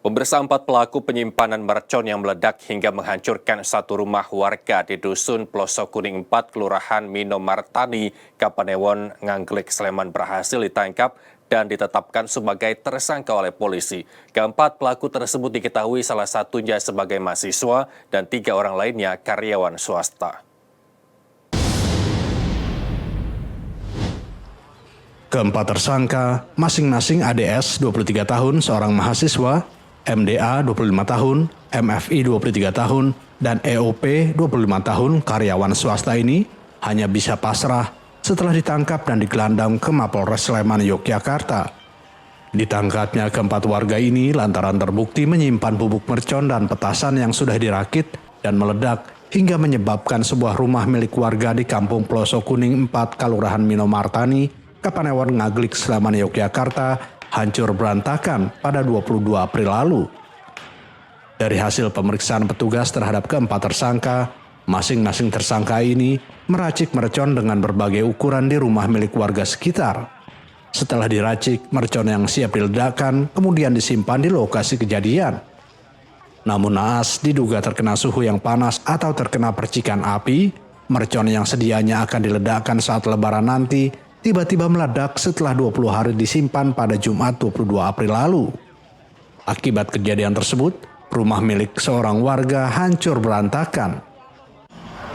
Pemirsa, 4 pelaku penyimpanan mercon yang meledak hingga menghancurkan satu rumah warga di Dusun Pelosok Kuning 4, Kelurahan Minomartani, Kapanewon, Ngaglik, Sleman berhasil ditangkap dan ditetapkan sebagai tersangka oleh polisi. Keempat pelaku tersebut diketahui salah satunya sebagai mahasiswa dan 3 orang lainnya karyawan swasta. Keempat tersangka, masing-masing ADS 23 tahun, seorang mahasiswa, MDA 25 tahun, MFI 23 tahun, dan EOP 25 tahun karyawan swasta ini hanya bisa pasrah setelah ditangkap dan digelandang ke Mapolres Sleman, Yogyakarta. Ditangkapnya keempat warga ini lantaran terbukti menyimpan bubuk mercon dan petasan yang sudah dirakit dan meledak hingga menyebabkan sebuah rumah milik warga di Kampung Pelosok Kuning 4, Kelurahan Minomartani, Kapanewon, Ngaglik, Sleman, Yogyakarta, hancur berantakan pada 22 April lalu. Dari hasil pemeriksaan petugas terhadap keempat tersangka, masing-masing tersangka ini meracik mercon dengan berbagai ukuran di rumah milik warga sekitar. Setelah diracik, mercon yang siap diledakkan kemudian disimpan di lokasi kejadian. Namun naas diduga terkena suhu yang panas atau terkena percikan api, mercon yang sedianya akan diledakkan saat lebaran nanti tiba-tiba meledak setelah 20 hari disimpan pada Jumat 22 April lalu. Akibat kejadian tersebut, rumah milik seorang warga hancur berantakan.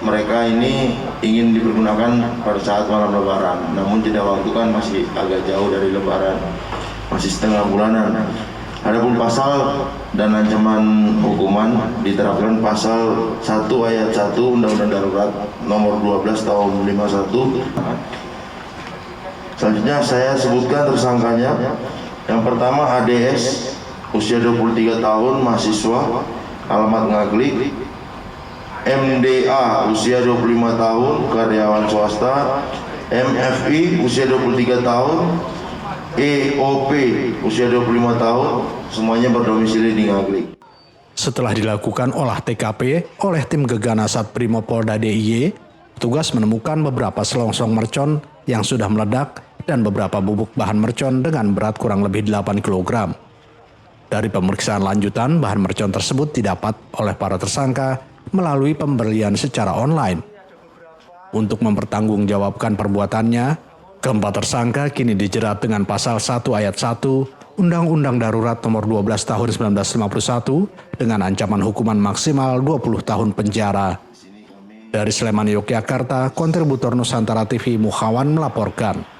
Mereka ini ingin dipergunakan pada saat malam lebaran, namun tidak waktu kan masih agak jauh dari lebaran, masih setengah bulanan. Adapun pasal dan ancaman hukuman diterapkan pasal 1 ayat 1 Undang-Undang Darurat nomor 12 tahun 51. Selanjutnya saya sebutkan tersangkanya. Yang pertama ADS, usia 23 tahun, mahasiswa, alamat Ngaglik. MDA, usia 25 tahun, karyawan swasta. MFI, usia 23 tahun. EOP, usia 25 tahun, semuanya berdomisili di Ngaglik. Setelah dilakukan olah TKP oleh tim Gegana Satbrimopolda DIY, petugas menemukan beberapa selongsong mercon yang sudah meledak dan beberapa bubuk bahan mercon dengan berat kurang lebih 8 kg. Dari pemeriksaan lanjutan, bahan mercon tersebut didapat oleh para tersangka melalui pembelian secara online. Untuk mempertanggungjawabkan perbuatannya, keempat tersangka kini dijerat dengan pasal 1 ayat 1 Undang-Undang Darurat nomor 12 tahun 1951 dengan ancaman hukuman maksimal 20 tahun penjara. Dari Sleman, Yogyakarta, kontributor Nusantara TV Muhawan melaporkan.